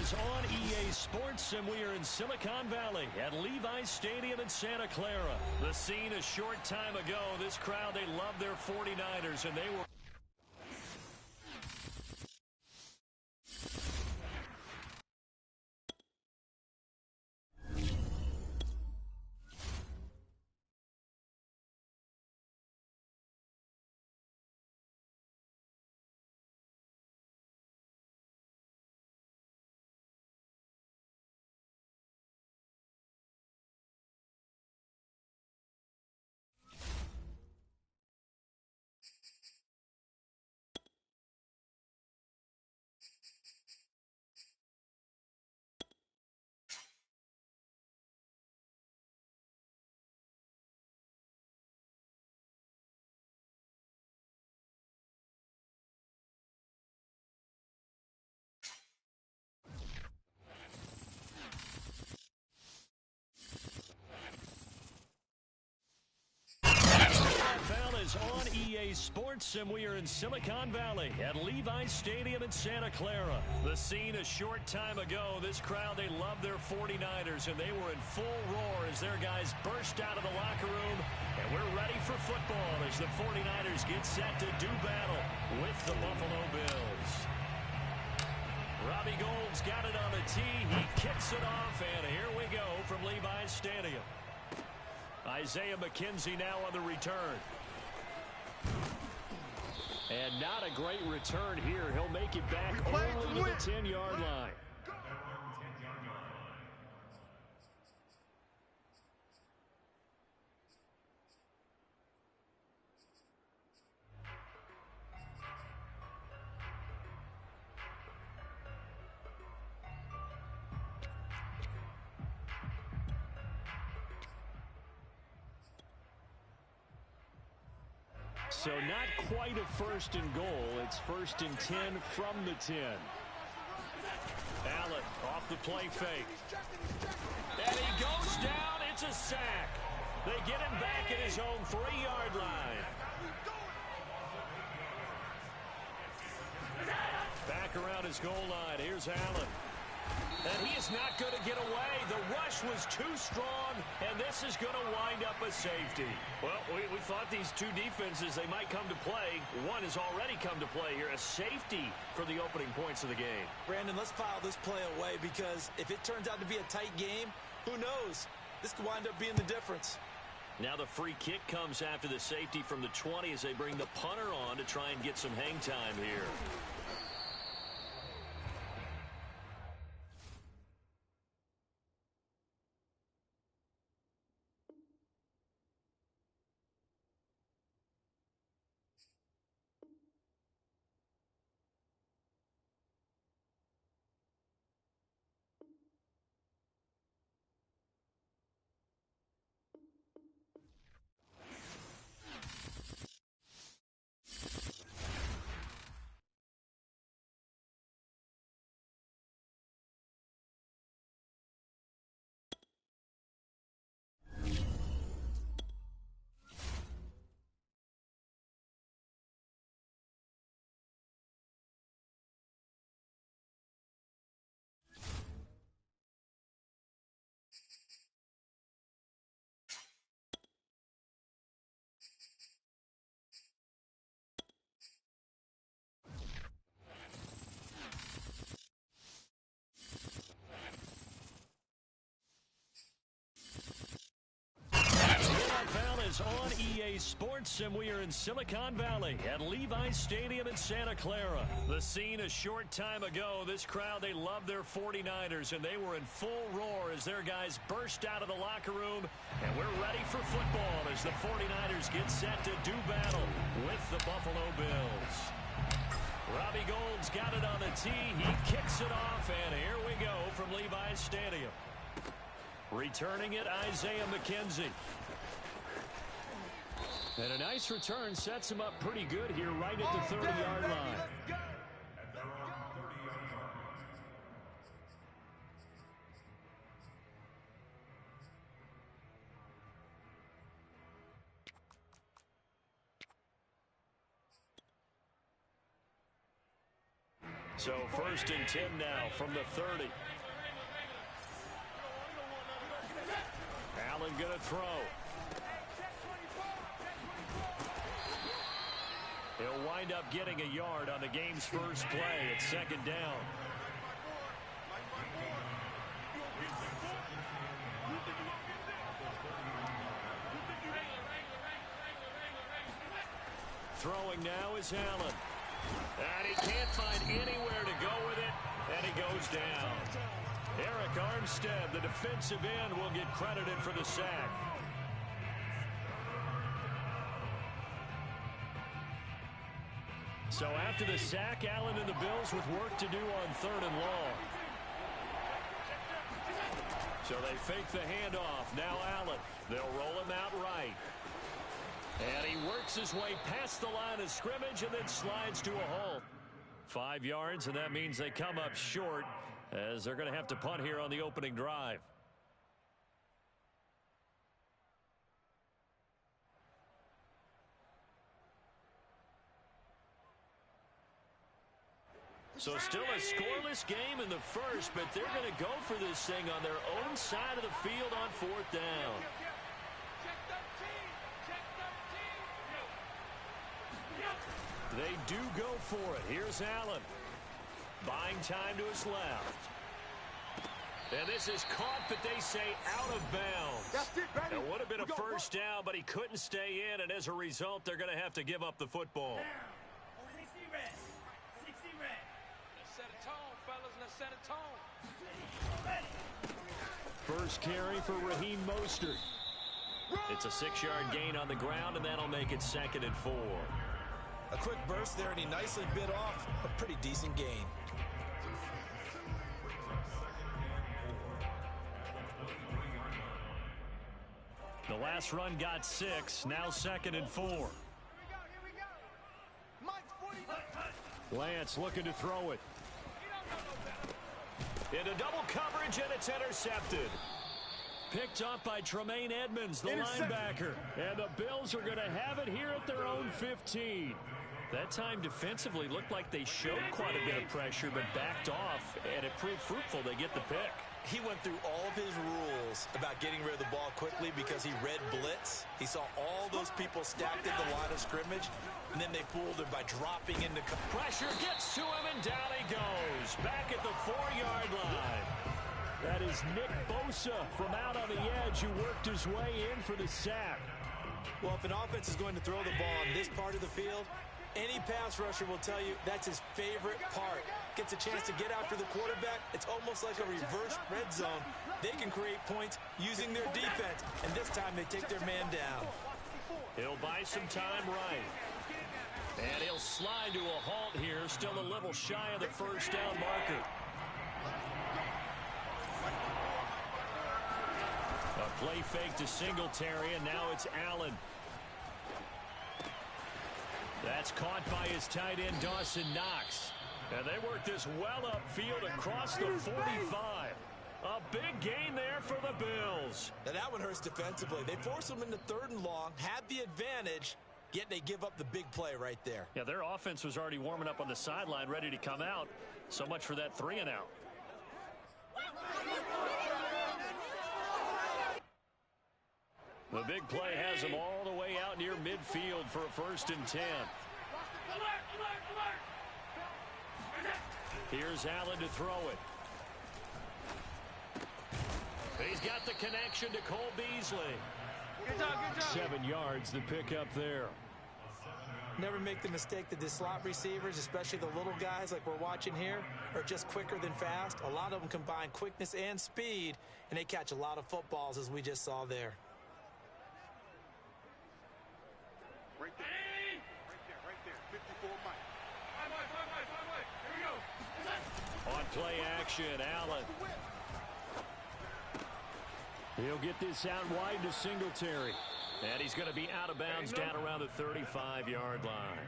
is on EA Sports, and we are in Silicon Valley at Levi's Stadium in Santa Clara. The scene a short time ago. This crowd, they love their 49ers, and they were... on EA Sports, and we are in Silicon Valley at Levi's Stadium in Santa Clara. The scene a short time ago. This crowd, they love their 49ers, and they were in full roar as their guys burst out of the locker room. And we're ready for football as the 49ers get set to do battle with the Buffalo Bills. Robbie Gould's got it on the tee. He kicks it off, and here we go from Levi's Stadium. Isaiah McKenzie now on the return. And not a great return here. He'll make it back only to the 10-yard line. So not quite a first and goal. It's first and 10 from the 10. Allen off the play fake. And he goes down. It's a sack. They get him back at his own 3-yard line. Back around his goal line. Here's Allen. And he is not going to get away. The rush was too strong, and this is going to wind up a safety. Well, we thought these two defenses, they might come to play. One has already come to play here, a safety for the opening points of the game. Brandon, let's file this play away because if it turns out to be a tight game, who knows? This could wind up being the difference. Now the free kick comes after the safety from the 20 as they bring the punter on to try and get some hang time here. On EA Sports, and we are in Silicon Valley at Levi's Stadium in Santa Clara. The scene a short time ago. This crowd, they love their 49ers, and they were in full roar as their guys burst out of the locker room. And we're ready for football as the 49ers get set to do battle with the Buffalo Bills. Robbie Gould's got it on the tee. He kicks it off, and here we go from Levi's Stadium. Returning it, Isaiah McKenzie. And a nice return sets him up pretty good here right at the 30-yard line. So 1st and 10 now from the 30. Allen going to throw. He'll wind up getting a yard on the game's first play. It's 2nd down. Throwing now is Allen. And he can't find anywhere to go with it. And he goes down. Eric Armstead, the defensive end, will get credited for the sack. So after the sack, Allen and the Bills with work to do on 3rd and long. So they fake the handoff. Now Allen. They'll roll him out right. And he works his way past the line of scrimmage and then slides to a halt. 5 yards, and that means they come up short as they're going to have to punt here on the opening drive. So still a scoreless game in the first, but they're going to go for this thing on their own side of the field on 4th down. They do go for it. Here's Allen. Buying time to his left. And this is caught, but they say out of bounds. It would have been a first down, but he couldn't stay in, and as a result, they're going to have to give up the football. First carry for Raheem Mostert. It's a 6-yard gain on the ground, and that'll make it 2nd and 4. A quick burst there, and he nicely bit off a pretty decent gain. The last run got 6, now 2nd and 4. Lance looking to throw it. Into double coverage, and it's intercepted. Picked up by Tremaine Edmonds, the linebacker. And the Bills are going to have it here at their own 15. That time defensively looked like they showed quite a bit of pressure, but backed off, and it proved fruitful. They get the pick. He went through all of his rules about getting rid of the ball quickly because he read blitz. He saw all those people stacked at the line of scrimmage, and then they fooled him by dropping into pressure. Gets to him, and down he goes. Back at the 4-yard line. That is Nick Bosa from out on the edge who worked his way in for the sack. Well, if an offense is going to throw the ball on this part of the field, any pass rusher will tell you that's his favorite part. Gets a chance to get after the quarterback. It's almost like a reverse red zone. They can create points using their defense, and this time they take their man down. He'll buy some time right. And he'll slide to a halt here, still a little shy of the first down marker. A play fake to Singletary, and now it's Allen. That's caught by his tight end, Dawson Knox. And they work this well upfield across the 45. A big gain there for the Bills. Now that one hurts defensively. They force them into 3rd and long, had the advantage, yet they give up the big play right there. Yeah, their offense was already warming up on the sideline, ready to come out. So much for that 3 and out. The big play has them all the way out near midfield for a 1st and 10. Here's Allen to throw it. He's got the connection to Cole Beasley. Good job. 7 yards to pick up there. Never make the mistake that the slot receivers, especially the little guys like we're watching here, are just quicker than fast. A lot of them combine quickness and speed, and they catch a lot of footballs, as we just saw there. Right there. 54 Mike. Here we go. On play action, Allen. He'll get this out wide to Singletary. And he's going to be out of bounds down around the 35-yard line.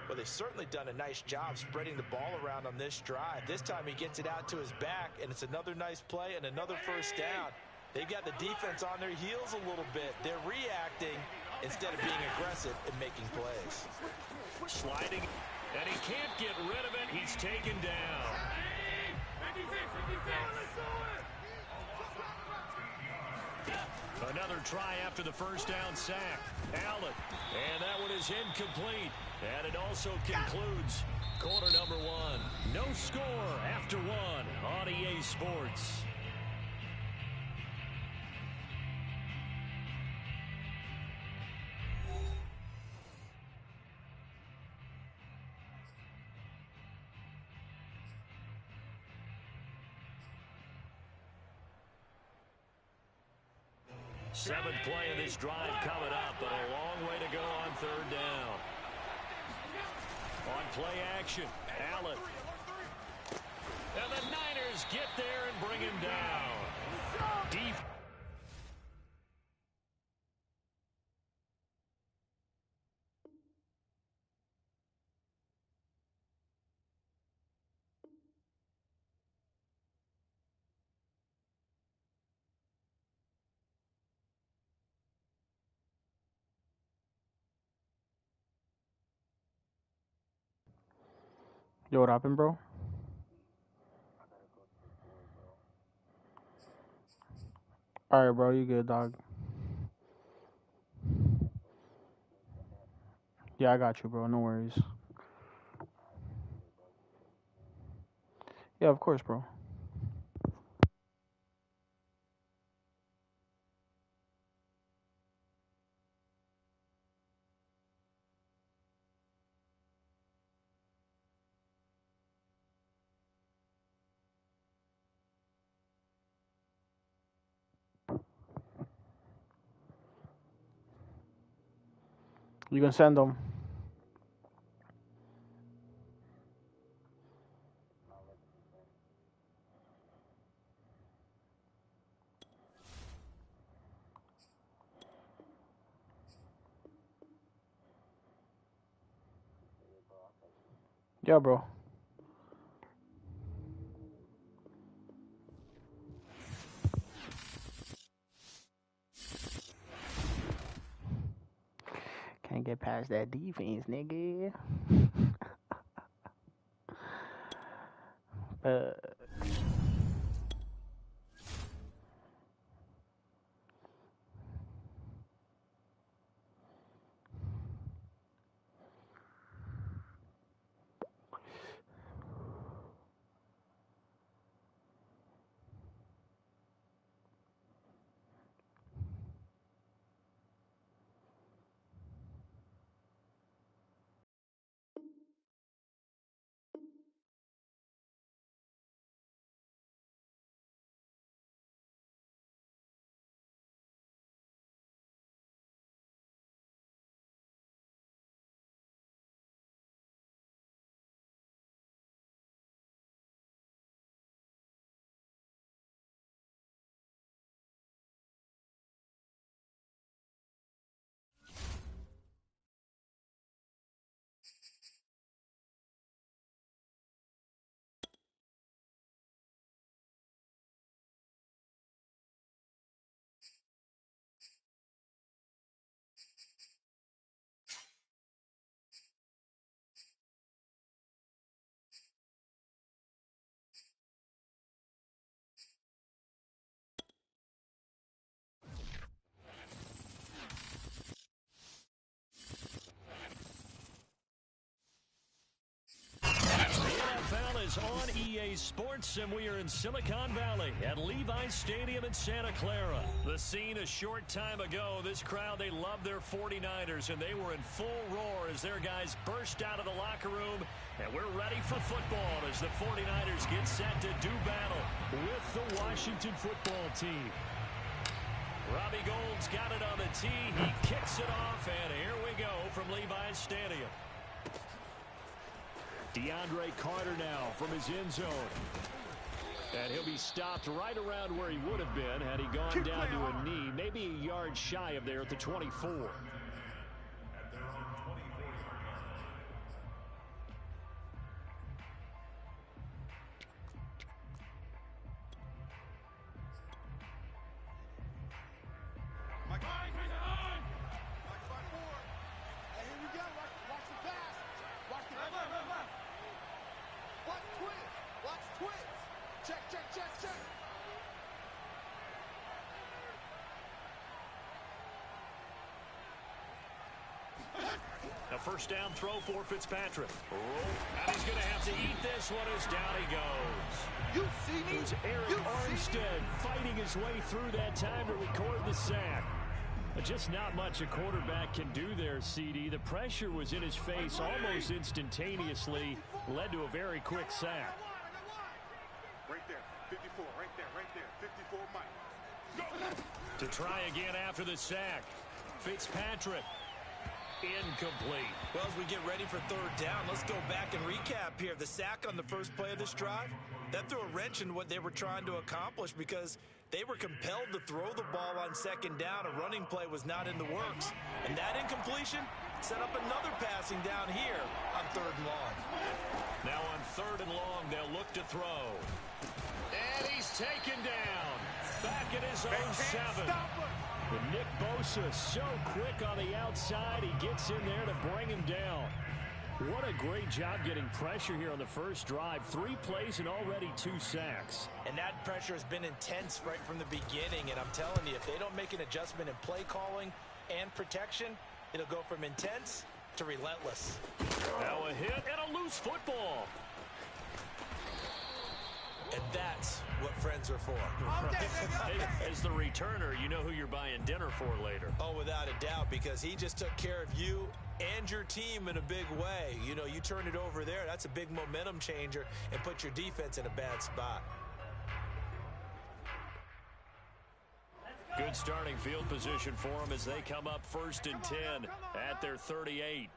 Well, they've certainly done a nice job spreading the ball around on this drive. This time he gets it out to his back, and it's another nice play and another first down. They've got the defense on their heels a little bit. They're reacting, instead of being aggressive and making plays. Sliding, and he can't get rid of it. He's taken down. Another try after the first down sack. Allen, and that one is incomplete. And it also concludes quarter number one. No score after one on EA Sports. Seventh play of this drive coming up, but a long way to go on third down. On play action, Allen. And the Niners get there and bring him down. Deep. Yo, what happened, bro? Alright, bro, you good, dog. Yeah, I got you, bro. No worries. Yeah, of course, bro. You can send them. Yeah, bro. Can't get past that defense, nigga. Is on EA Sports, and we are in Silicon Valley at Levi's Stadium in Santa Clara. The scene a short time ago, this crowd, they love their 49ers, and they were in full roar as their guys burst out of the locker room, and we're ready for football as the 49ers get set to do battle with the Washington football team. Robbie Gould's got it on the tee. He kicks it off, and here we go from Levi's Stadium. DeAndre Carter now from his end zone. And he'll be stopped right around where he would have been had he gone down to a knee, maybe a yard shy of there at the 24. A first down throw for Fitzpatrick. And he's going to have to eat this one as down he goes. You see me? It was Eric Armstead fighting his way through that time to record the sack. But just not much a quarterback can do there, CD. The pressure was in his face almost instantaneously, led to a very quick sack. Right there, 54, right there, 54, Mike. To try again after the sack. Fitzpatrick. Incomplete. Well, as we get ready for third down, let's go back and recap here. The sack on the first play of this drive, that threw a wrench in what they were trying to accomplish because they were compelled to throw the ball on second down. A running play was not in the works. And that incompletion set up another passing down here on third and long. Now on third and long, they'll look to throw. And he's taken down. Back at his own 7. But Nick Bosa so quick on the outside. He gets in there to bring him down. What a great job getting pressure here on the first drive. 3 plays and already 2 sacks. And that pressure has been intense right from the beginning. And I'm telling you, if they don't make an adjustment in play calling and protection, it'll go from intense to relentless. Now a hit and a loose football. And that's what friends are for. Hey, as the returner, you know who you're buying dinner for later. Oh, without a doubt, because he just took care of you and your team in a big way. You know, you turn it over there, that's a big momentum changer and put your defense in a bad spot. Good starting field position for them as they come up 1st and 10 at their 38.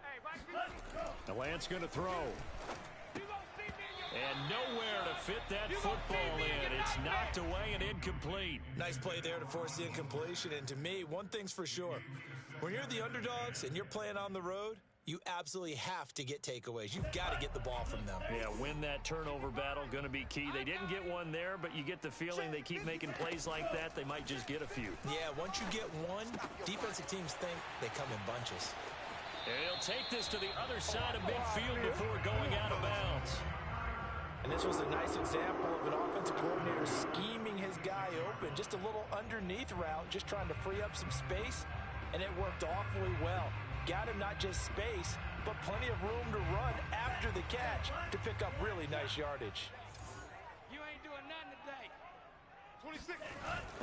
The Lance going to throw. And nowhere to fit that football in. It's knocked away and incomplete. Nice play there to force the incompletion. And to me, one thing's for sure. When you're the underdogs and you're playing on the road, you absolutely have to get takeaways. You've got to get the ball from them. Yeah, win that turnover battle, going to be key. They didn't get one there, but you get the feeling they keep making plays like that, they might just get a few. Yeah, once you get one, defensive teams think they come in bunches. And he'll take this to the other side of midfield before going out of bounds. And this was a nice example of an offensive coordinator scheming his guy open. Just a little underneath route, just trying to free up some space, and it worked awfully well. Got him not just space, but plenty of room to run after the catch to pick up really nice yardage. You ain't doing nothing today. 26.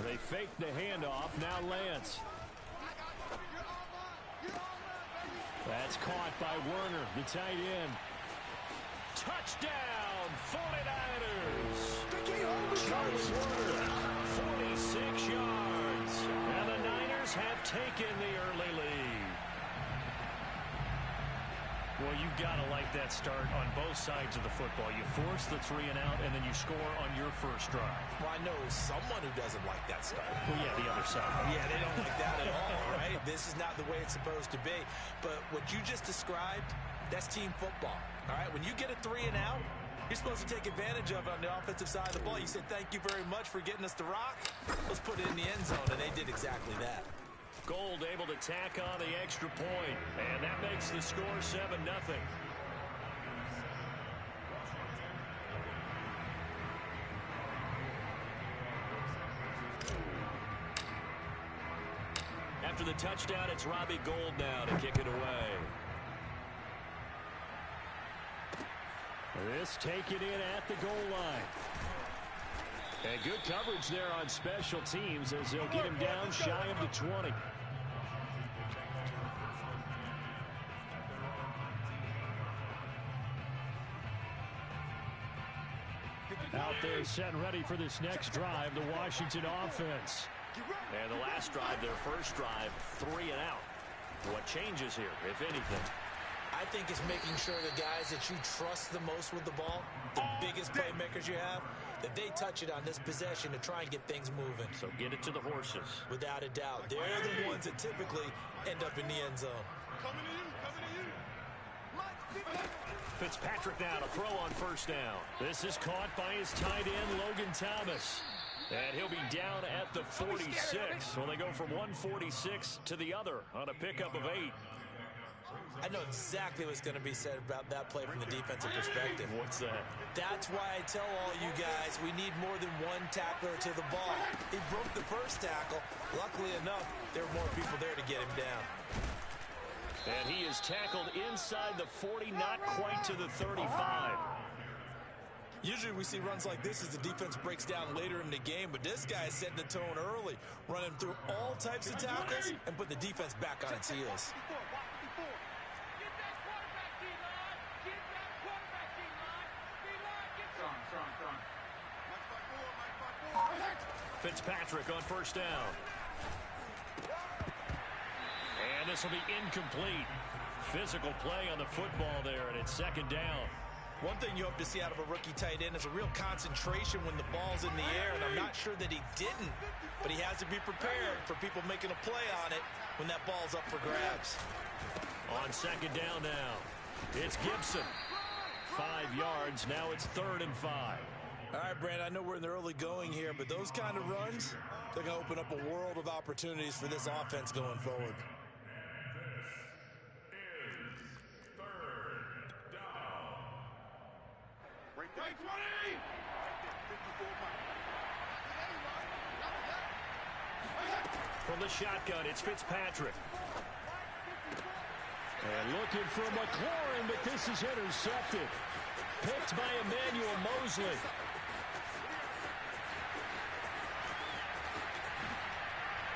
They fake the handoff. Now Lance. That's caught by Werner, the tight end. Touchdown, 49ers. Charles Werner, 46 yards. And the Niners have taken the early lead. Well, you've got to like that start on both sides of the football. You force the 3 and out, and then you score on your first drive. Well, I know someone who doesn't like that start. Well, yeah, the other side. Yeah, they don't like that at all, right? This is not the way it's supposed to be. But what you just described, that's team football, all right? When you get a 3 and out, you're supposed to take advantage of it on the offensive side of the ball. You said, thank you very much for getting us the rock. Let's put it in the end zone, and they did exactly that. Gold able to tack on the extra point, and that makes the score 7-0. After the touchdown, it's Robbie Gould now to kick it away. This taken in at the goal line. And good coverage there on special teams as they'll get him down shy of the 20. Out there set and ready for this next drive, the Washington offense. And the last drive, their first drive, 3 and out. What changes here, if anything? I think it's making sure the guys that you trust the most with the ball, the biggest playmakers you have, that they touch it on this possession to try and get things moving. So get it to the horses. Without a doubt. They're the ones that typically end up in the end zone. Coming to you, coming to you. Fitzpatrick now to throw on first down. This is caught by his tight end, Logan Thomas. And he'll be down at the 46. Well, they go from 146 to the other on a pickup of 8. I know exactly what's going to be said about that play from the defensive perspective. What's that? That's why I tell all you guys we need more than one tackler to the ball. He broke the first tackle. Luckily enough, there were more people there to get him down. And he is tackled inside the 40, not quite to the 35. Usually we see runs like this as the defense breaks down later in the game, but this guy is setting the tone early, running through all types of tackles and put the defense back on its heels. Fitzpatrick on first down. And this will be incomplete. Physical play on the football there, and it's second down. One thing you hope to see out of a rookie tight end is a real concentration when the ball's in the air, and I'm not sure that he didn't, but he has to be prepared for people making a play on it when that ball's up for grabs. On second down now, it's Gibson. 5 yards, now it's 3rd and 5. All right, Brand, I know we're in the early going here, but those kind of runs, they're going to open up a world of opportunities for this offense going forward. From the shotgun, it's Fitzpatrick. And looking for McLaurin, but this is intercepted. Picked by Emmanuel Mosley.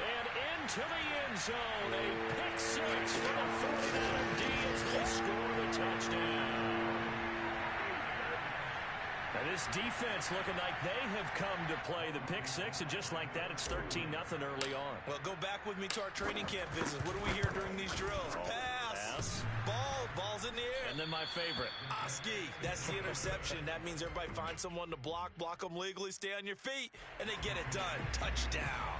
And into the end zone. A pick six for the 49er D as they score the touchdown. Now this defense looking like they have come to play the pick six, and just like that, it's 13-0 early on. Well, go back with me to our training camp visits. What do we hear during these drills? Pass. Ball's in the air. And then my favorite. Oski, that's the interception. That means everybody finds someone to block them legally, stay on your feet, and they get it done. Touchdown.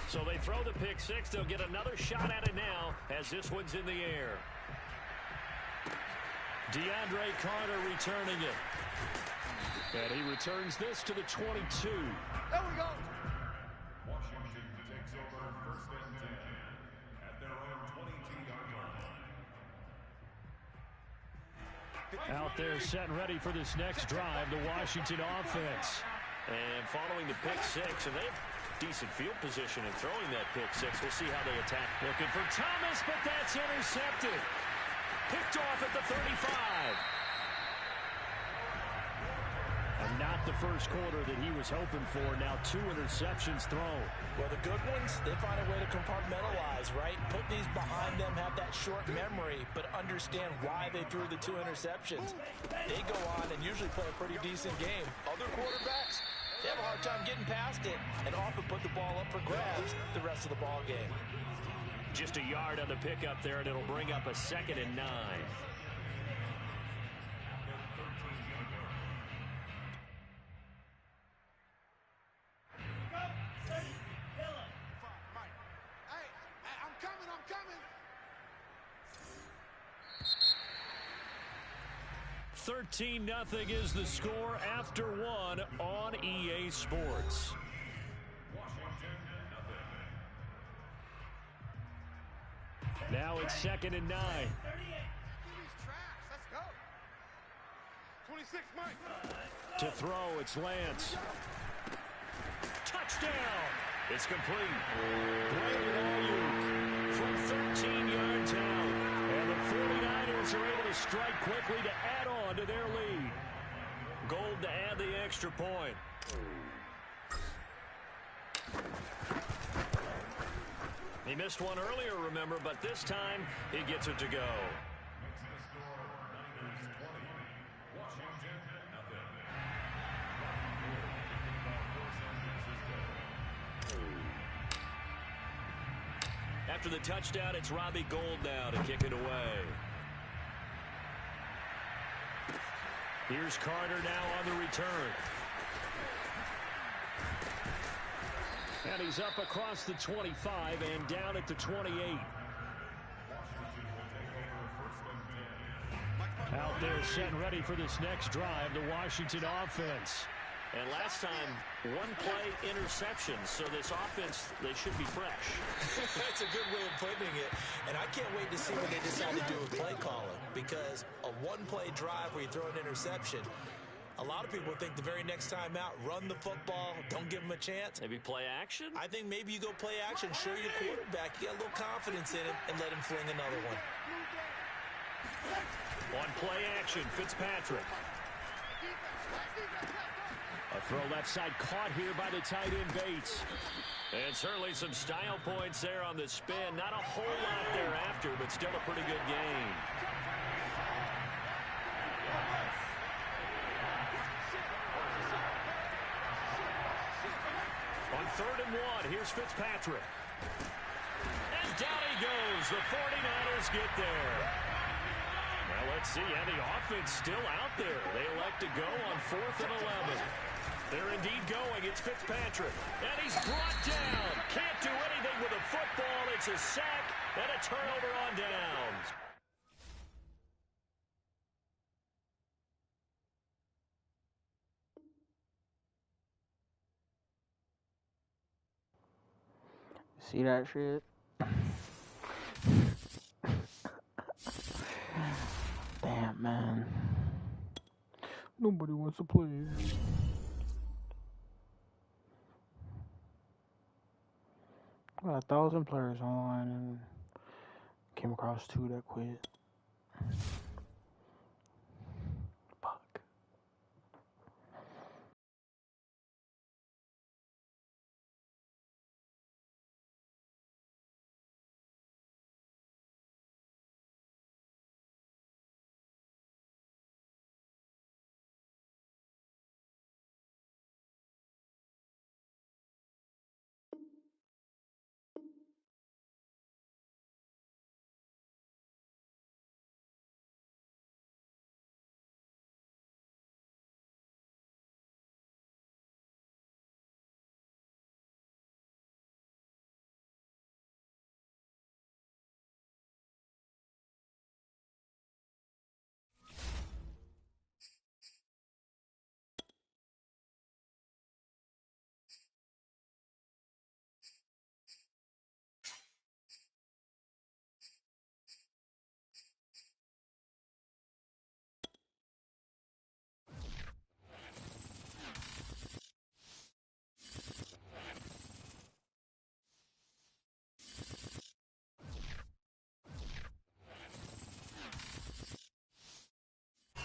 So they throw the pick six. They'll get another shot at it now as this one's in the air. DeAndre Carter returning it. And he returns this to the 22. There we go. Washington takes over 1st and 10 at their own 22-yard line. Out there set and ready for this next drive, the Washington offense. And following the pick six, and they have decent field position in throwing that pick six. We'll see how they attack. Looking for Thomas, but that's intercepted. Picked off at the 35. And not the first quarter that he was hoping for. Now 2 interceptions thrown. Well, the good ones, they find a way to compartmentalize, right? Put these behind them, have that short memory, but understand why they threw the 2 interceptions. They go on and usually play a pretty decent game. Other quarterbacks, they have a hard time getting past it and often put the ball up for grabs the rest of the ball game. Just a yard on the pickup there, and it'll bring up a 2nd and 9. I'm coming. 13-0 is the score after 1 on EA Sports. Now it's 2nd and 9. Let's go. 26, Mike. To throw, it's Lance. Touchdown! It's complete. Brandon Ayuk from 13 yards out. And the 49ers are able to strike quickly to add on to their lead. Gold to add the extra point. He missed one earlier, remember, but this time he gets it to go. After the touchdown, it's Robbie Gould now to kick it away. Here's Carter now on the return. And he's up across the 25 and down at the 28. Out there set and ready for this next drive, the Washington offense. And last time, 1 play interception, so this offense, they should be fresh. That's a good way of putting it. And I can't wait to see what they decide to do with play calling, because a 1-play drive where you throw an interception, A lot of people think the very next time out, run the football, don't give them a chance. Maybe play action? I think maybe you go play action, show your quarterback you got a little confidence in him, and let him fling another one. On play action, Fitzpatrick. A throw left side caught here by the tight end Bates. And certainly some style points there on the spin. Not a whole lot thereafter, but still a pretty good game. On 3rd and 1, here's Fitzpatrick. And down he goes. The 49ers get there. Well, let's see. And the offense still out there. They elect to go on 4th and 11. They're indeed going. It's Fitzpatrick. And he's brought down. Can't do anything with a football. It's a sack and a turnover on downs. See that shit? Damn, man. Nobody wants to play. Got 1,000 players online and came across 2 that quit. Fuck.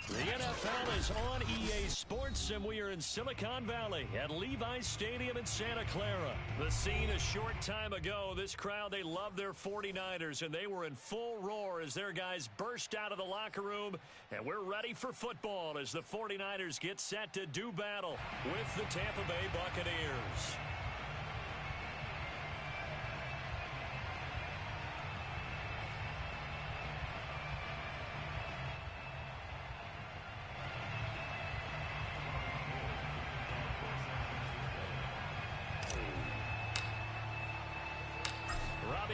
The NFL is on EA Sports, and we are in Silicon Valley at Levi's Stadium in Santa Clara. The scene a short time ago, this crowd, they love their 49ers, and they were in full roar as their guys burst out of the locker room, and we're ready for football as the 49ers get set to do battle with the Tampa Bay Buccaneers.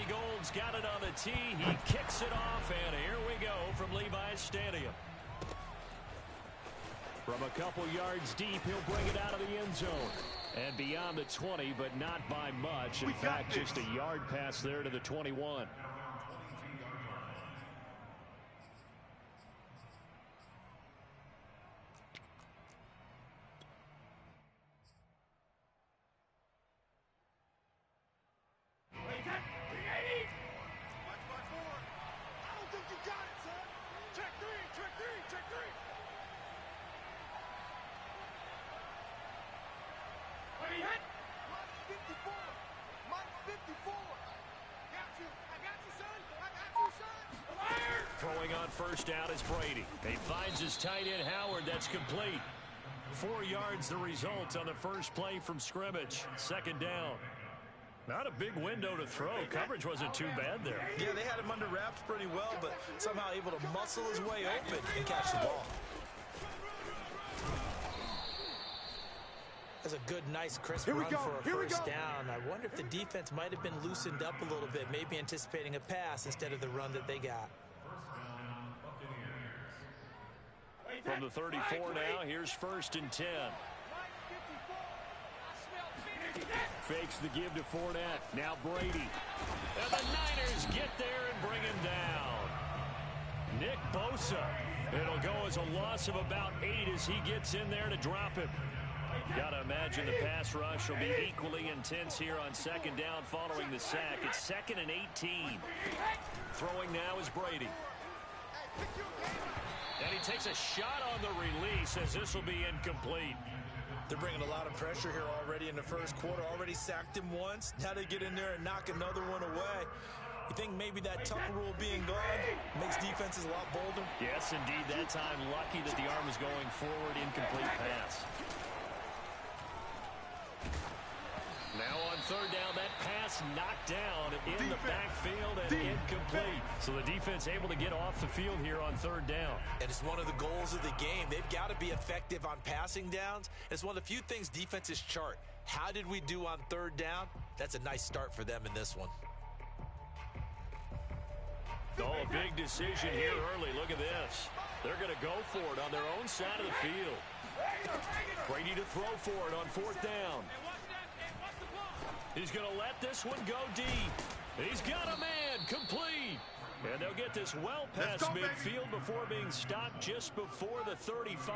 Gold's got it on the tee. He kicks it off, and here we go from Levi's Stadium. From a couple yards deep, he'll bring it out of the end zone. And beyond the 20, but not by much. In fact, just a yard pass there to the 21. Throwing on first down is Brady. He finds his tight end Howard. That's complete. 4 yards the result on the first play from scrimmage. Second down. Not a big window to throw. Coverage wasn't too bad there. Yeah, they had him under wraps pretty well, but somehow able to muscle his way open and catch the ball. That's a good, nice, crisp run for a first down. I wonder if the defense might have been loosened up a little bit, maybe anticipating a pass instead of the run that they got. From the 34 now, here's 1st and 10. Fakes the give to Fournette. Now Brady. And the Niners get there and bring him down. Nick Bosa It'll go as a loss of about 8 as he gets in there to drop him. Got to imagine the pass rush will be equally intense here on second down following the sack. It's 2nd and 18. Throwing now is Brady. And he takes a shot on the release as this will be incomplete. They're bringing a lot of pressure here already in the first quarter. Already sacked him once. Now they get in there and knock another one away. You think maybe that Tucker rule being gone makes defenses a lot bolder? Yes, indeed. That time, lucky that the arm was going forward. Incomplete pass. Now on third down, that pass knocked down in the backfield and incomplete. So the defense able to get off the field here on third down. And it's one of the goals of the game. They've got to be effective on passing downs. It's one of the few things defenses chart. How did we do on third down? That's a nice start for them in this one. Oh, a big decision here early. Look at this. They're going to go for it on their own side of the field. Brady to throw for it on fourth down. He's going to let this one go deep. He's got a man complete. And they'll get this well past midfield before being stopped just before the 35.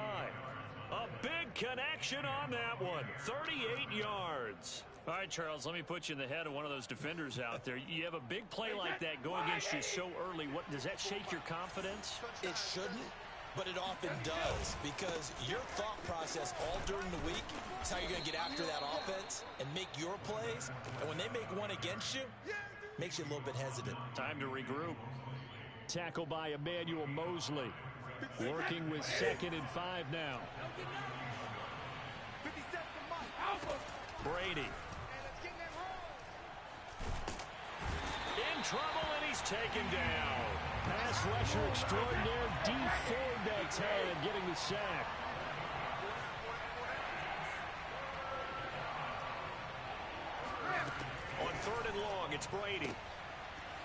A big connection on that one. 38 yards. All right, Charles, let me put you in the head of one of those defenders out there. You have a big play like that go against you so early. What does that shake your confidence? It shouldn't, but it often does, because your thought process all during the week is how you're going to get after that offense and make your plays. And when they make one against you, it makes you a little bit hesitant. Time to regroup. Tackle by Emmanuel Mosley. Working with 2nd and 5 now. Brady. In trouble, and he's taken down. Pass rusher extraordinaire, D Ford that time, getting the sack. On third and long, it's Brady.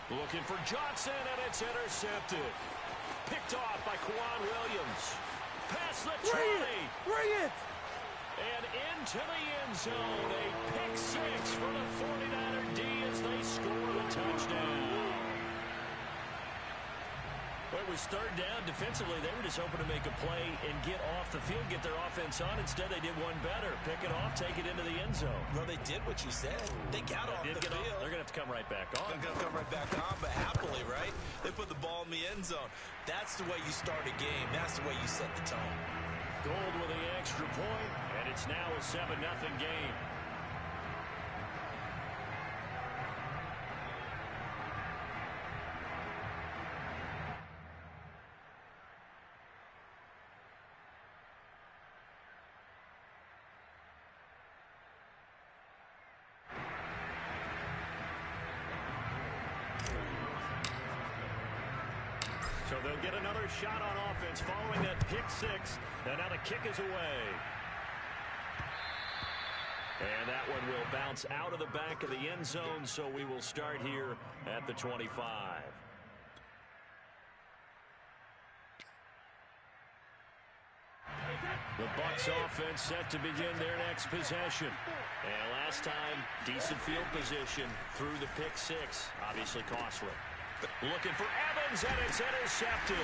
Looking for Johnson, and it's intercepted. Picked off by Kwan Williams. Past the 20. Bring it! And into the end zone. A pick six for the 49er D as they score the touchdown. Well, it was third down. Defensively, they were just hoping to make a play and get off the field, get their offense on. Instead, they did one better. Pick it off, take it into the end zone. Well, they did what you said. They got off the field. They're going to have to come right back on. They're going to come right back on, but happily, right? They put the ball in the end zone. That's the way you start a game. That's the way you set the tone. Gold with the extra point, and it's now a 7-0 game. So they'll get another shot on offense following that pick six. And now the kick is away. And that one will bounce out of the back of the end zone, so we will start here at the 25. The Bucs offense set to begin their next possession. And last time, decent field position through the pick six. Obviously costly. Looking for Evans, and it's intercepted.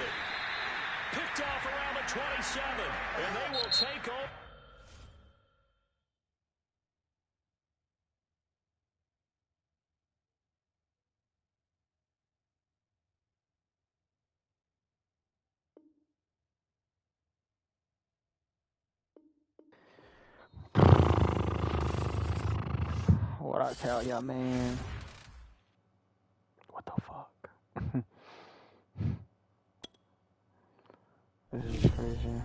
Picked off around the 27, and they will take over. What I tell ya, man? What the fuck? This is crazy.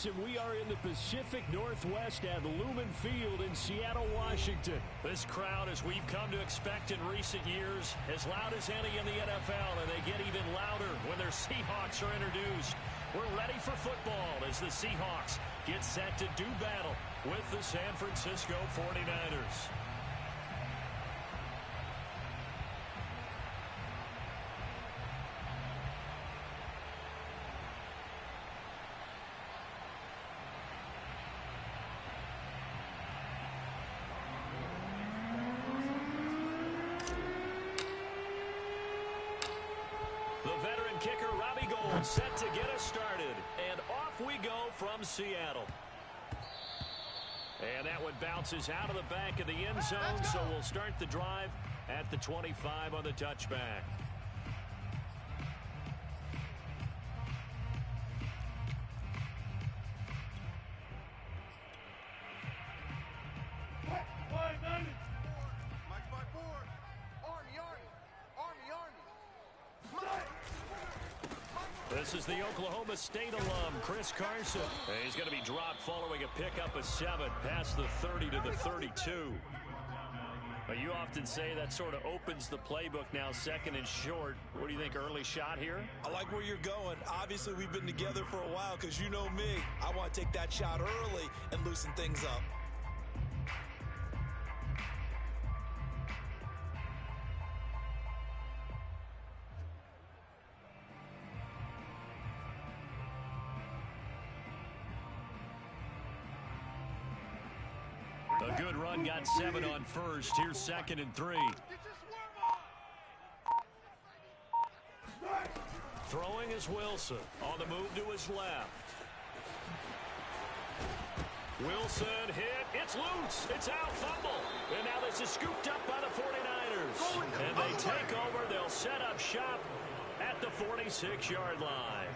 And we are in the Pacific Northwest at Lumen Field in Seattle, Washington. This crowd, as we've come to expect in recent years, as loud as any in the NFL, and they get even louder when their Seahawks are introduced. We're ready for football as the Seahawks get set to do battle with the San Francisco 49ers. Set to get us started, and off we go from Seattle. And that one bounces out of the back of the end zone, so we'll start the drive at the 25 on the touchback. This is the Oklahoma State alum, Chris Carson. He's going to be dropped following a pickup of 7 past the 30 to the 32. But you often say that sort of opens the playbook now, second and short. What do you think, early shot here? I like where you're going. Obviously, we've been together for a while because you know me. I want to take that shot early and loosen things up. A good run, got 7 on first. Here's 2nd and 3. Throwing is Wilson. On the move to his left. Wilson hit. It's loose. It's out. Fumble. And now this is scooped up by the 49ers. And they take over. They'll set up shop at the 46-yard line.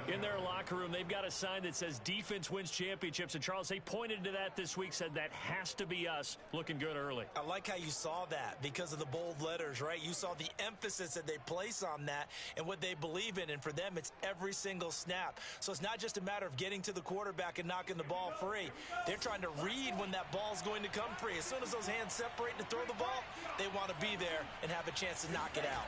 In their locker room, they've got a sign that says defense wins championships. And, Charles, they pointed to that this week, said that has to be us. Looking good early. I like how you saw that because of the bold letters, right? You saw the emphasis that they place on that and what they believe in. And for them, it's every single snap. So it's not just a matter of getting to the quarterback and knocking the ball free. They're trying to read when that ball's going to come free. As soon as those hands separate to throw the ball, they want to be there and have a chance to knock it out.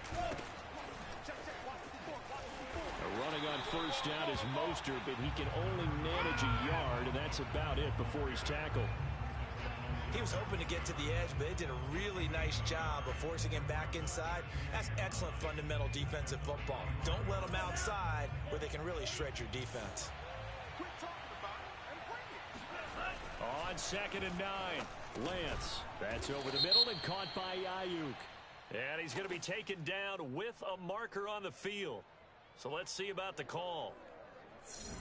Running on first down is Mostert, but he can only manage a yard, and that's about it before he's tackled. He was hoping to get to the edge, but they did a really nice job of forcing him back inside. That's excellent fundamental defensive football. Don't let them outside where they can really shred your defense. On 2nd and 9, Lance. That's over the middle and caught by Ayuk. And he's going to be taken down with a marker on the field. So let's see about the call.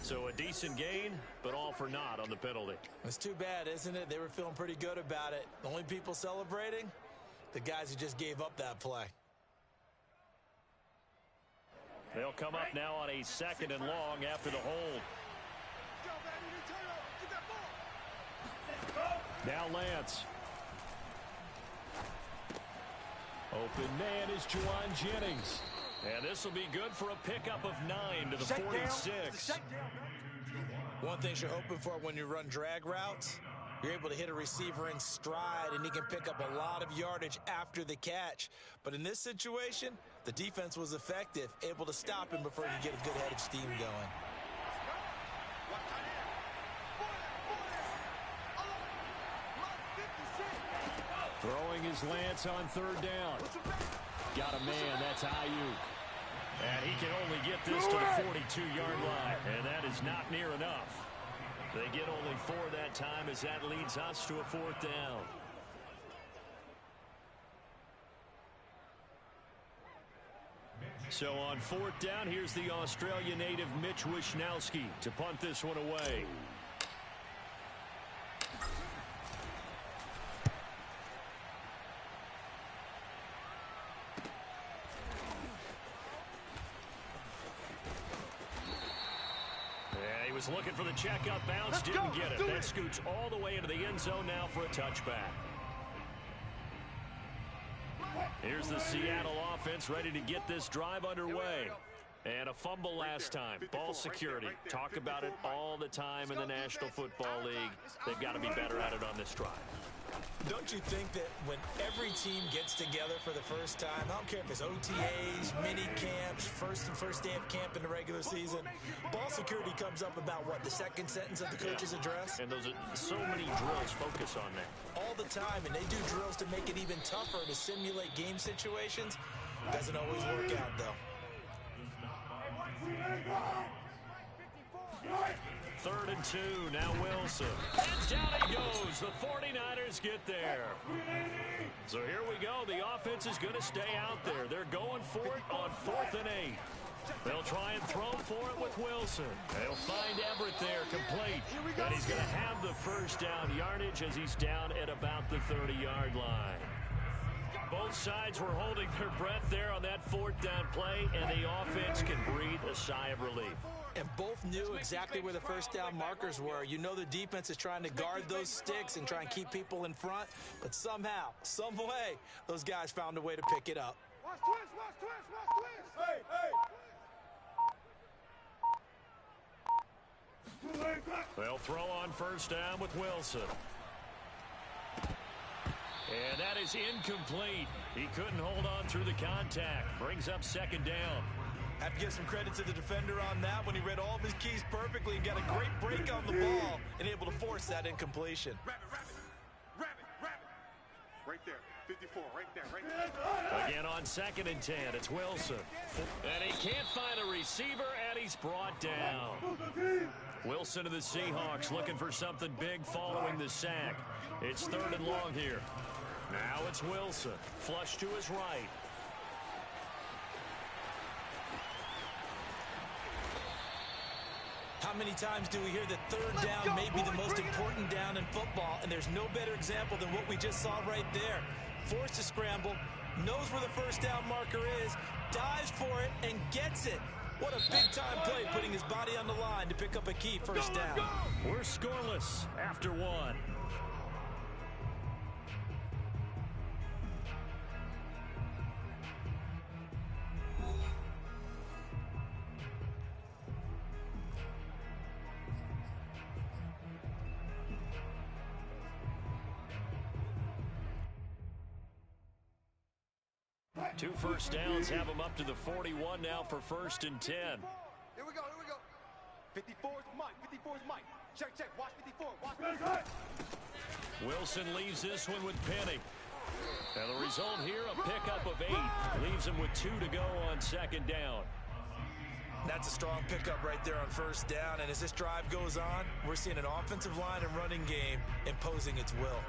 So a decent gain, but all for naught on the penalty. It's too bad, isn't it? They were feeling pretty good about it. The only people celebrating, the guys who just gave up that play. They'll come up now on a 2nd and long after the hold. Now Lance. Open man is Juwan Jennings. And this will be good for a pickup of 9 to the 46. One thing you're hoping for when you run drag routes, you're able to hit a receiver in stride, and he can pick up a lot of yardage after the catch. But in this situation, the defense was effective, able to stop him before he could get a good head of steam going. Throwing his Lance on 3rd down. Got a man, that's Ayuk. And he can only get this to the 42-yard line, and that is not near enough. They get only 4 that time as that leads us to a 4th down. So on 4th down, here's the Australia native Mitch Wishnowsky to punt this one away. Was looking for the checkup bounce, didn't get it. That scoots all the way into the end zone now for a touchback. Here's the Seattle offense ready to get this drive underway. And a fumble last time. Ball security. Talk about it all the time in the National Football League. They've got to be better at it on this drive. Don't you think that when every team gets together for the first time, I don't care if it's OTAs, mini camps, first day of camp in the regular season, ball security comes up about, what, the second sentence of the coach's address? And those are so many drills focus on that. All the time, and they do drills to make it even tougher to simulate game situations. Doesn't always work out, though. 3rd and 2, now Wilson. And down he goes. The 49ers get there. So here we go. The offense is going to stay out there. They're going for it on 4th and 8. They'll try and throw for it with Wilson. They'll find Everett there, complete. And he's going to have the first down yardage as he's down at about the 30-yard line. Both sides were holding their breath there on that 4th down play, and the offense can breathe a sigh of relief. And both knew exactly where the first down markers were. You know the defense is trying to guard those sticks and try and keep people in front, but somehow, some way, those guys found a way to pick it up. Watch twist, watch twist, watch twist. Hey, They'll throw on first down with Wilson. And that is incomplete. He couldn't hold on through the contact. Brings up 2nd down. Have to give some credit to the defender on that when he read all of his keys perfectly and got a great break on the ball and able to force that incompletion. Rabbit. Right there, 54, right there. Again on 2nd and 10, it's Wilson. And he can't find a receiver, and he's brought down. Wilson to the Seahawks looking for something big following the sack. It's 3rd and long here. Now it's Wilson. Flush to his right. How many times do we hear that 3rd down may be the most important down in football, and there's no better example than what we just saw right there. Forced to scramble, knows where the first down marker is, dives for it, and gets it. What a big-time play, putting his body on the line to pick up a key first down. We're scoreless after 1. Two first downs have him up to the 41 now for 1st and 10. Here we go. 54's Mike, 54's Mike. Check, watch 54, watch. Wilson leaves this one with Penny. And the result here, a pickup of 8. Leaves him with 2 to go on 2nd down. That's a strong pickup right there on first down, and as this drive goes on, we're seeing an offensive line and running game imposing its will.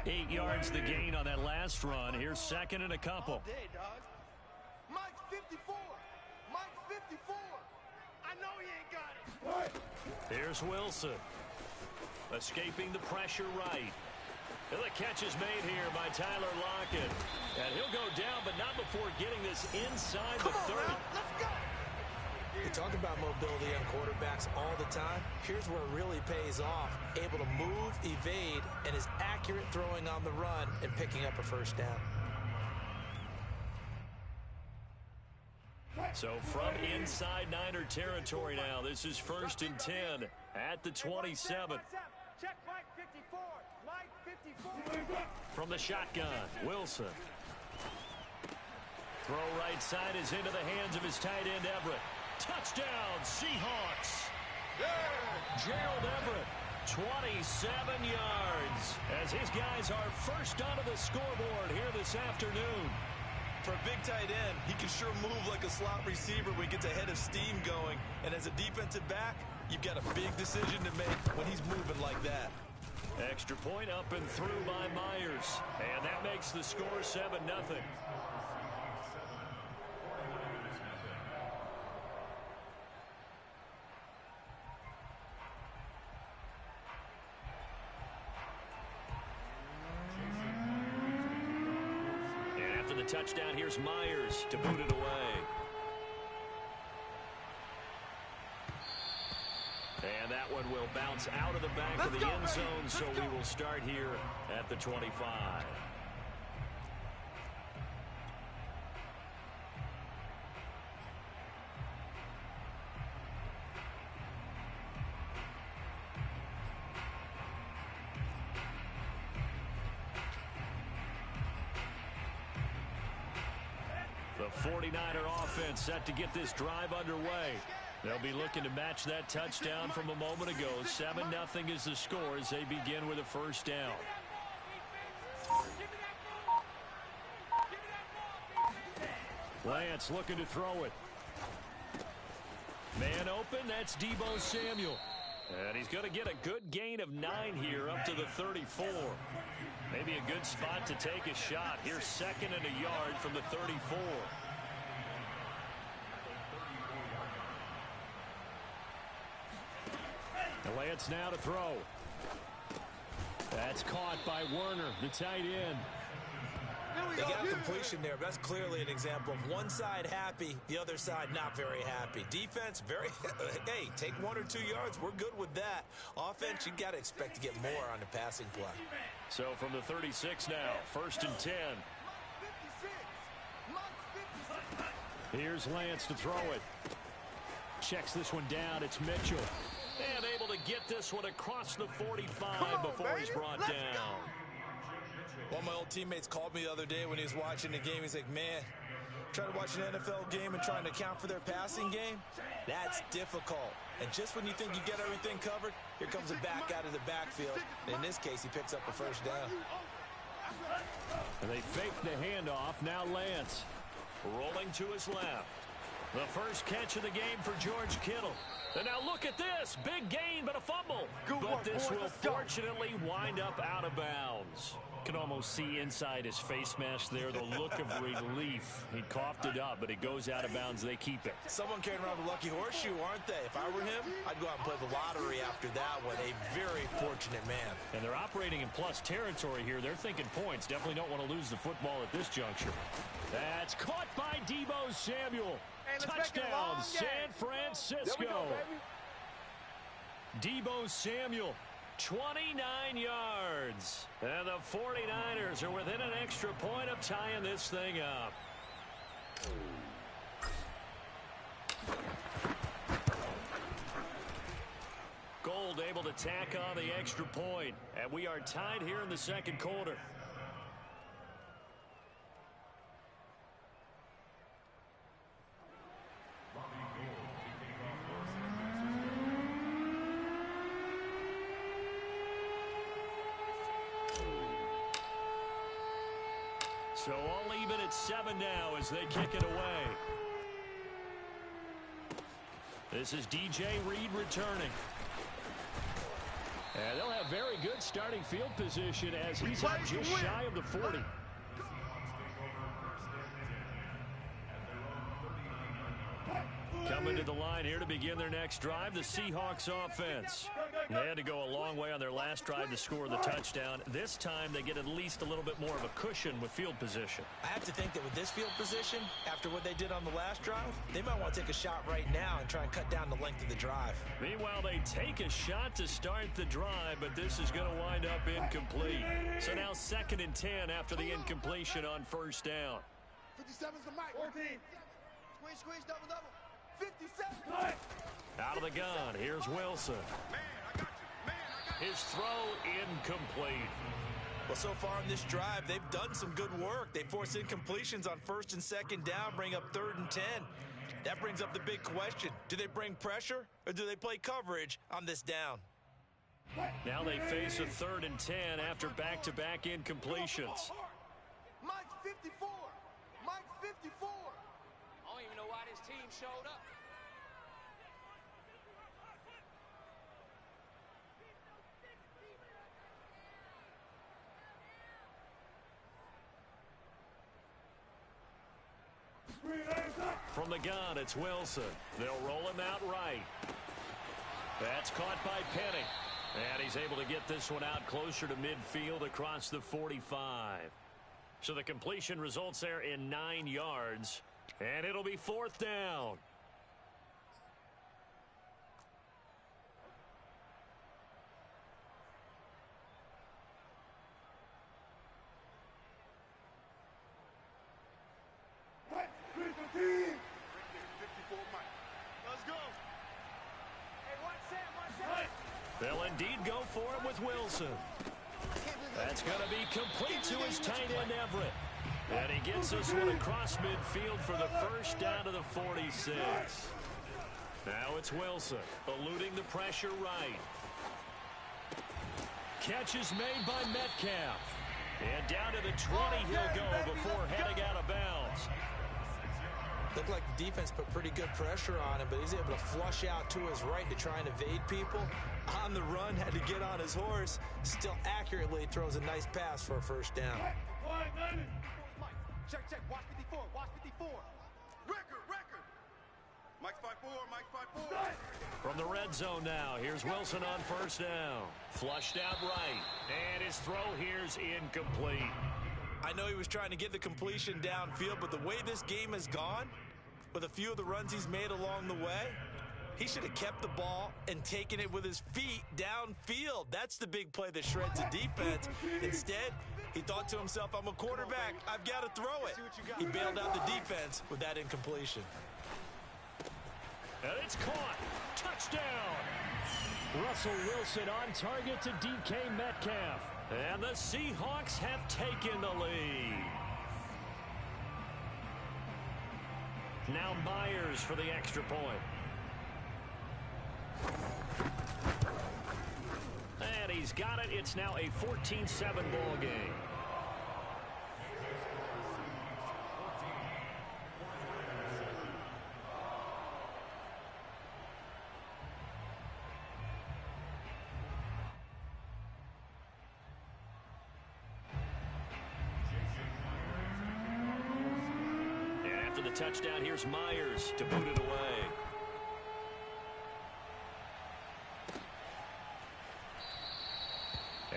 8 yards the gain on that last run. Here's 2nd and a couple. All day, dog. Mike 54. Mike 54. I know he ain't got it. Here's Wilson. Escaping the pressure right. And the catch is made here by Tyler Lockett. And he'll go down, but not before getting this inside the 30. Let's go. We talk about mobility on quarterbacks all the time. Here's where it really pays off. Able to move, evade, and is accurate throwing on the run and picking up a first down. So from inside Niner territory now, this is 1st and 10 at the 27. Check Mike 54. Mike 54. From the shotgun, Wilson. Throw right side is into the hands of his tight end, Everett. Touchdown, Seahawks. Gerald Everett, 27 yards, as his guys are first onto the scoreboard here this afternoon. For a big tight end, he can sure move like a slot receiver when he gets a head of steam going. And as a defensive back, you've got a big decision to make when he's moving like that. Extra point up and through by Myers. And that makes the score 7-0. The touchdown, here's Myers to boot it away. And that one will bounce out of the back of the end zone, so we will start here at the 25. The 49er offense set to get this drive underway. They'll be looking to match that touchdown from a moment ago. 7-0 is the score as they begin with a first down. Lance looking to throw it. Man open, that's Deebo Samuel. And he's going to get a good gain of 9 here up to the 34. Maybe a good spot to take a shot. Here's 2nd and a yard from the 34. And Lance now to throw. That's caught by Werner, the tight end. They got completion there. That's clearly an example of one side happy, the other side not very happy. Defense, very, hey, take 1 or 2 yards. We're good with that. Offense, you got to expect to get more on the passing play. So from the 36 now, 1st and 10. Here's Lance to throw it. Checks this one down. It's Mitchell. And able to get this one across the 45 before he's brought down. One of my old teammates called me the other day when he was watching the game. He's like, man, trying to watch an NFL game and trying to account for their passing game, that's difficult. And just when you think you get everything covered, here comes a back out of the backfield. And in this case, he picks up a first down. And they fake the handoff. Now Lance rolling to his left. The first catch of the game for George Kittle. And now look at this. Big gain, but a fumble. But this will fortunately wind up out of bounds. Can almost see inside his face mask there the look of relief. He coughed it up, but it goes out of bounds. They keep it. Someone carrying around a lucky horseshoe, aren't they? If I were him, I'd go out and play the lottery after that one. A very fortunate man. And they're operating in plus territory here. They're thinking points. Definitely don't want to lose the football at this juncture. That's caught by Deebo Samuel. Touchdown, San Francisco. Deebo Samuel, 29 yards. And the 49ers are within an extra point of tying this thing up. Gold able to tack on the extra point. And we are tied here in the second quarter. So all even at 7 now as they kick it away. This is DJ Reed returning. And they'll have very good starting field position as he's up just shy of the 40. Coming to the line here to begin their next drive, the Seahawks offense. They had to go a long way on their last drive to score the touchdown. This time they get at least a little bit more of a cushion with field position. I have to think that with this field position, after what they did on the last drive, they might want to take a shot right now and try and cut down the length of the drive. Meanwhile, they take a shot to start the drive, but this is going to wind up incomplete. So now 2nd and 10 after the incompletion on first down. 57's the mic. 14. Squeeze, double. 57. Out of the gun, here's Wilson. His throw incomplete. Well, so far on this drive, they've done some good work. They force incompletions on 1st and 2nd down, bring up 3rd and 10. That brings up the big question. Do they bring pressure or do they play coverage on this down? Now they face a 3rd and 10 after back-to-back incompletions. Mike's 54. Mike's 54. I don't even know why this team showed up. From the gun, it's Wilson. They'll roll him out right. That's caught by Penny. And he's able to get this one out closer to midfield across the 45. So the completion results there in 9 yards. And it'll be 4th down. They'll indeed go for it with Wilson. That's going to be complete to his tight end, Everett. And he gets this one across midfield for the first down to the 46. Now it's Wilson, eluding the pressure right. Catch is made by Metcalf. And down to the 20 he'll go before heading out of bounds. Looked like the defense put pretty good pressure on him, but he's able to flush out to his right to try and evade people. On the run, had to get on his horse. Still accurately throws a nice pass for a first down. Check, watch 54, watch 54. Record. Mike's 5-4, Mike's 5-4. From the red zone now, here's Wilson on first down. Flushed out right, and his throw here's incomplete. I know he was trying to get the completion downfield, but the way this game has gone, with a few of the runs he's made along the way, he should have kept the ball and taken it with his feet downfield. That's the big play that shreds a defense. Instead, he thought to himself, I'm a quarterback, I've got to throw it. He bailed out the defense with that incompletion. And it's caught. Touchdown. Russell Wilson on target to DK Metcalf. And the Seahawks have taken the lead. Now Myers for the extra point. And he's got it. It's now a 14-7 ball game. The touchdown, here's Myers to boot it away.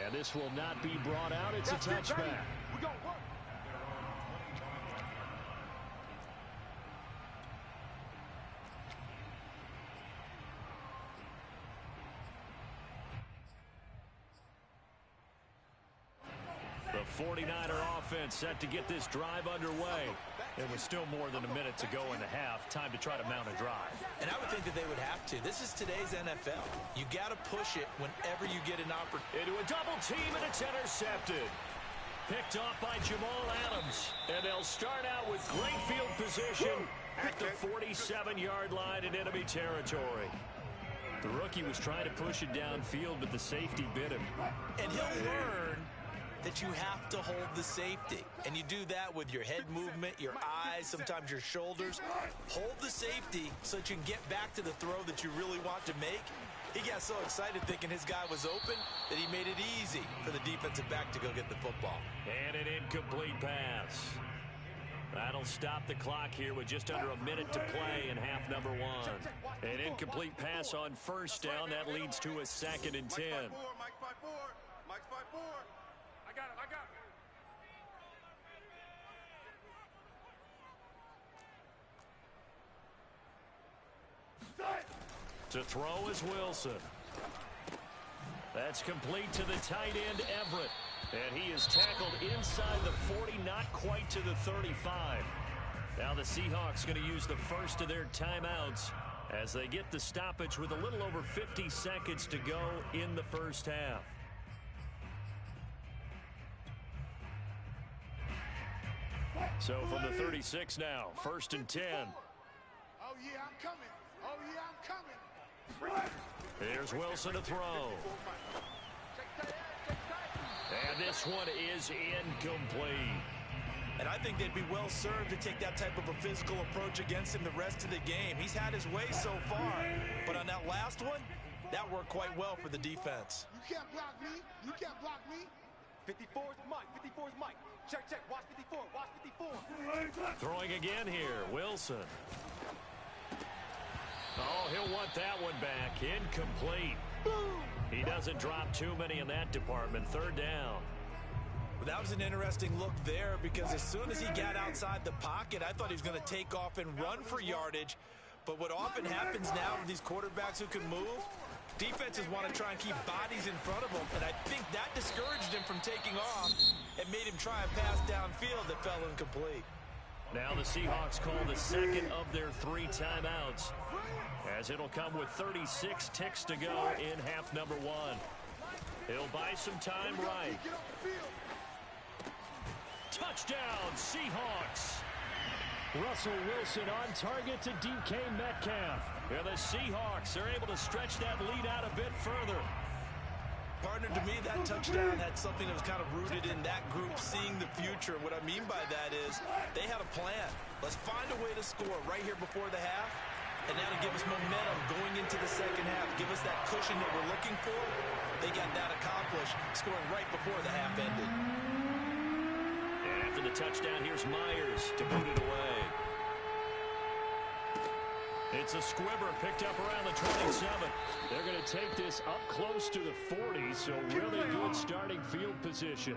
And this will not be brought out. It's a touchback. We go, work. The 49er offense set to get this drive underway. It was still more than a minute to go in the half. Time to try to mount a drive. And I would think that they would have to. This is today's NFL. You got to push it whenever you get an opportunity. Into a double team, and it's intercepted. Picked off by Jamal Adams. And they'll start out with great field position at the 47-yard line in enemy territory. The rookie was trying to push it downfield, but the safety bit him. And he'll learn that you have to hold the safety. And you do that with your head movement, your eyes, sometimes your shoulders. Hold the safety so that you can get back to the throw that you really want to make. He got so excited thinking his guy was open that he made it easy for the defensive back to go get the football. And an incomplete pass. That'll stop the clock here with just under a minute to play in half number one. An incomplete pass on first down. That leads to a 2nd and 10. Mike's 5-4, Mike's 5-4. I got it. To throw is Wilson. That's complete to the tight end, Everett. And he is tackled inside the 40, not quite to the 35. Now the Seahawks going to use the first of their timeouts as they get the stoppage with a little over 50 seconds to go in the first half. So from the 36 now, 1st and 10. Oh, yeah, I'm coming. Here's Wilson to throw. And this one is incomplete. And I think they'd be well served to take that type of a physical approach against him the rest of the game. He's had his way so far. But on that last one, that worked quite well for the defense. You can't block me. 54's Mike. Check. Watch 54. Throwing again here, Wilson. Oh, he'll want that one back. Incomplete. He doesn't drop too many in that department. 3rd down. Well, that was an interesting look there because as soon as he got outside the pocket, I thought he was going to take off and run for yardage. But what often happens now with these quarterbacks who can move, defenses want to try and keep bodies in front of them. And I think that discouraged him from taking off and made him try a pass downfield that fell incomplete. Now the Seahawks call the 2nd of their 3 timeouts, as it'll come with 36 ticks to go in half number 1. He'll buy some time right. Touchdown, Seahawks. Russell Wilson on target to DK Metcalf. And the Seahawks are able to stretch that lead out a bit further. Partner, to me, that touchdown had something that was kind of rooted in that group seeing the future. What I mean by that is they had a plan. Let's find a way to score right here before the half, and that'll give us momentum going into the second half. Give us that cushion that we're looking for. They got that accomplished, scoring right before the half ended. And after the touchdown, here's Myers to boot it away. It's a squibber picked up around the 27. They're going to take this up close to the 40, so really good starting field position.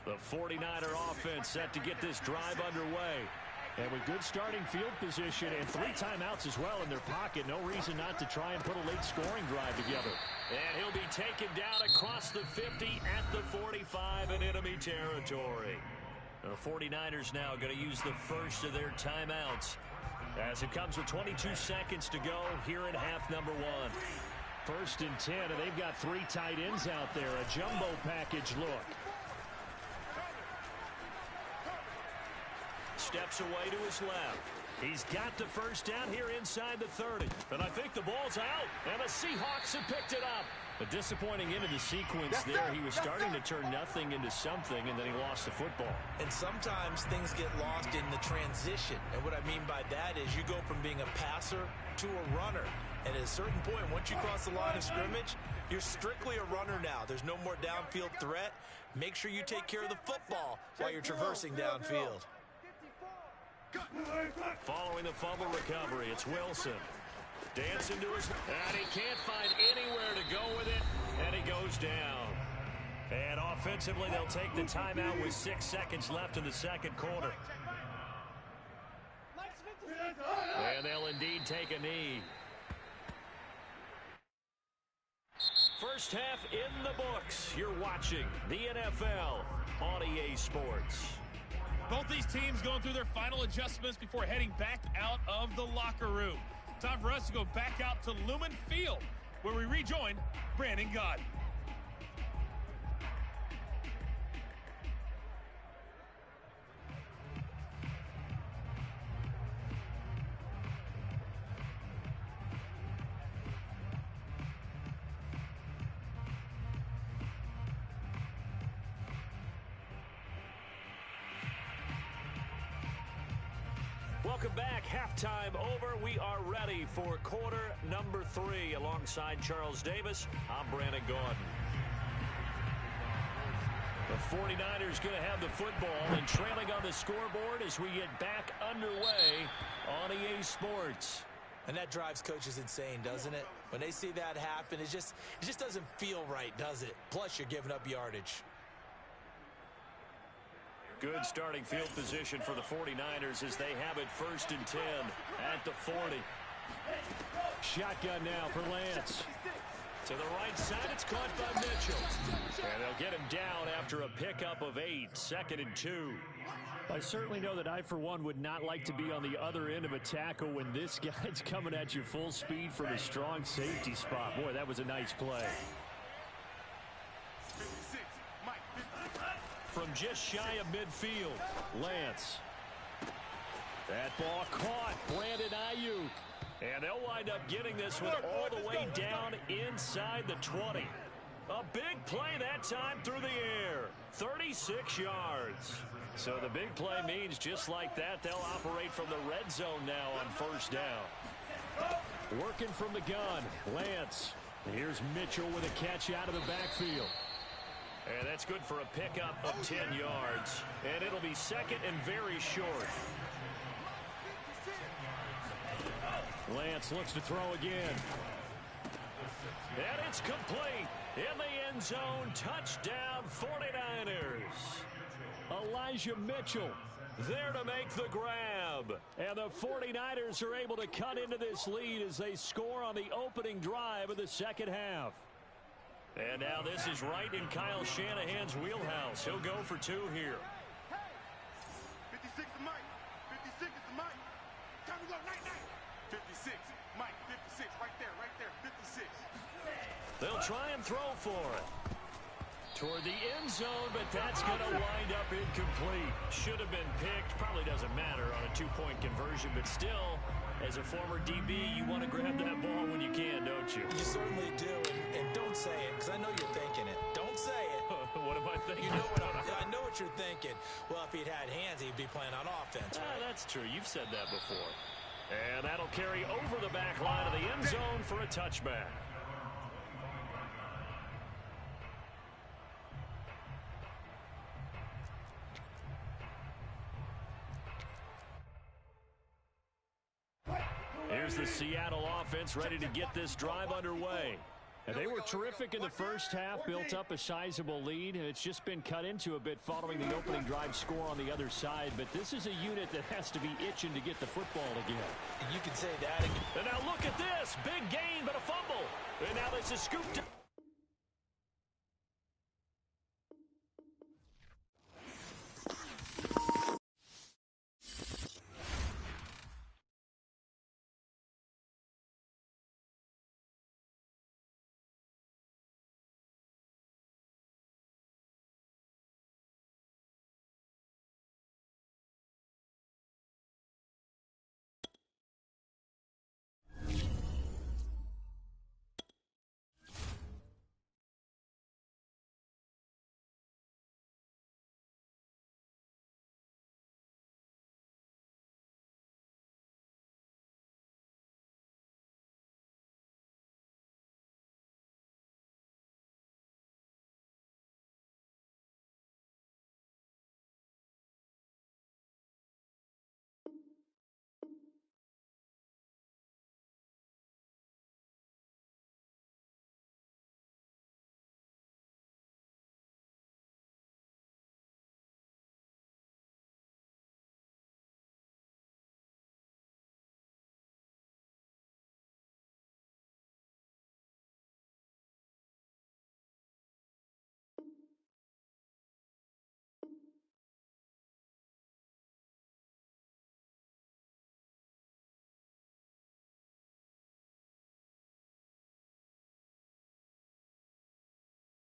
The 49er offense set to get this drive underway. And with good starting field position and 3 timeouts as well in their pocket, no reason not to try and put a late scoring drive together. And he'll be taken down across the 50 at the 45 in enemy territory. The 49ers now going to use the first of their timeouts as it comes with 22 seconds to go here in half number 1. 1st and 10, and they've got 3 tight ends out there. A jumbo package look. Steps away to his left. He's got the first down here inside the 30. And I think the ball's out. And the Seahawks have picked it up. A disappointing end of the sequence there. He was starting to turn nothing into something, and then he lost the football. And sometimes things get lost in the transition. And what I mean by that is you go from being a passer to a runner. And at a certain point, once you cross the line of scrimmage, you're strictly a runner now. There's no more downfield threat. Make sure you take care of the football while you're traversing downfield. Following the fumble recovery, it's Wilson. Dancing to his... And he can't find anywhere to go with it, and he goes down. And offensively, they'll take the timeout with 6 seconds left in the second quarter. And they'll indeed take a knee. First half in the books. You're watching the NFL on EA Sports. Both these teams going through their final adjustments before heading back out of the locker room. Time for us to go back out to Lumen Field, where we rejoin Brandon Gott. Welcome back. Halftime over. We are ready for quarter number 3. Alongside Charles Davis, I'm Brandon Gordon. The 49ers going to have the football and trailing on the scoreboard as we get back underway on EA Sports. And that drives coaches insane, doesn't it? When they see that happen, it just doesn't feel right, does it? Plus, you're giving up yardage. Good starting field position for the 49ers as they have it 1st and 10 at the 40. Shotgun now for Lance. To the right side, it's caught by Mitchell. And they'll get him down after a pickup of 8, 2nd and 2. I certainly know that I, for one, would not like to be on the other end of a tackle when this guy's coming at you full speed from a strong safety spot. Boy, that was a nice play. From just shy of midfield, Lance. That ball caught. Brandon Ayuk. And they'll wind up getting this one all the way down inside the 20. A big play that time through the air. 36 yards. So the big play means just like that, they'll operate from the red zone now on 1st down. Working from the gun, Lance. Here's Mitchell with a catch out of the backfield. And that's good for a pickup of 10 yards. And it'll be 2nd and very short. Lance looks to throw again. And it's complete. In the end zone, touchdown 49ers. Elijah Mitchell there to make the grab. And the 49ers are able to cut into this lead as they score on the opening drive of the second half. And now this is right in Kyle Shanahan's wheelhouse. He'll go for 2 here. 56 to Mike. 56 is to Mike. Time to go. Night, night. 56. Mike, 56. Right there, 56. They'll try and throw for it. Toward the end zone, but that's going to wind up incomplete. Should have been picked. Probably doesn't matter on a two-point conversion, but still, as a former DB, you want to grab that ball when you can, don't you? You certainly do, and don't say it, because I know you're thinking it. Don't say it. What am I thinking? You know I know what you're thinking. Well, if he'd had hands, he'd be playing on offense, right? That's true. You've said that before. And that'll carry over the back line of the end zone for a touchback. Here's the Seattle offense ready to get this drive underway. And they were terrific in the first half, built up a sizable lead, and it's just been cut into a bit following the opening drive score on the other side. But this is a unit that has to be itching to get the football again. And you can say that again. And now look at this. Big gain, but a fumble. And now this is scooped up.